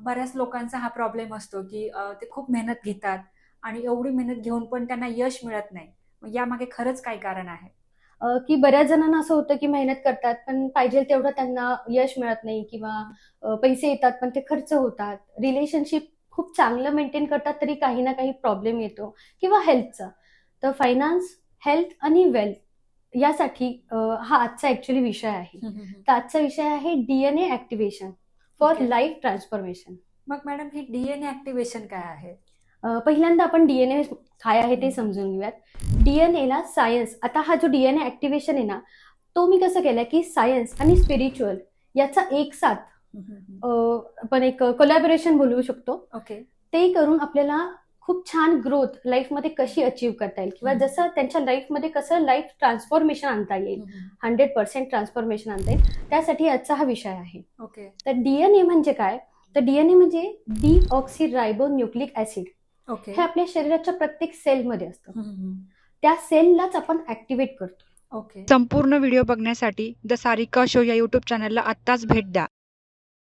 बऱ्याच लोकांचा हा प्रॉब्लेम असतो, की ते खूप मेहनत घेतात आणि एवढी मेहनत घेऊन पण त्यांना यश मिळत नाही. मग यामागे खरंच काय कारण आहे? की बऱ्याच जणांना असं होतं की मेहनत करतात पण पाहिजे तेवढं त्यांना यश मिळत नाही किंवा पैसे येतात पण ते खर्च होतात. रिलेशनशिप खूप चांगलं मेंटेन करतात तरी काही ना काही प्रॉब्लेम येतो किंवा हेल्थचा. तर फायनान्स, हेल्थ आणि वेल्थ यासाठी हा आजचा ऍक्च्युली विषय आहे. हं, हं, हं. तर आजचा विषय आहे DNA activation for okay. Life transformation. मग मॅडम ही डीएनए ॲक्टिव्हेशन काय आहे? पहिल्यांदा आपण डीएनए काय आहे ते हं. समजून घेऊयात. डीएनएला सायन्स, आता हा जो डीएनए ऍक्टिव्हेशन आहे ना, तो मी कसं केलाय की सायन्स आणि स्पिरिच्युअल याचा एक साथ हं, हं, हं. आपण एक कोलॅबोरेशन बोलवू शकतो. ओके. ते करून आपल्याला खूप छान ग्रोथ लाईफमध्ये कशी अचीव्ह करता येईल किंवा हं. जसं त्यांच्या लाईफमध्ये कसं लाईफ ट्रान्सफॉर्मेशन आणता येईल, हं, हं. 100% ट्रान्सफॉर्मेशन आणता येईल, त्यासाठी आजचा हा विषय आहे. ओके. तर डीएनए म्हणजे काय? तर डीएनए म्हणजे डीऑक्सिरायबो न्यूक्लिक ऍसिड. ओके. हे आपल्या शरीराच्या प्रत्येक सेलमध्ये असतं. हं, हं, हं. त्या सेललाच आपण ऍक्टिव्हेट करतो. ओके. संपूर्ण व्हिडिओ बघण्यासाठी द सारिका शो या यूट्यूब चॅनलला आत्ताच भेट द्या.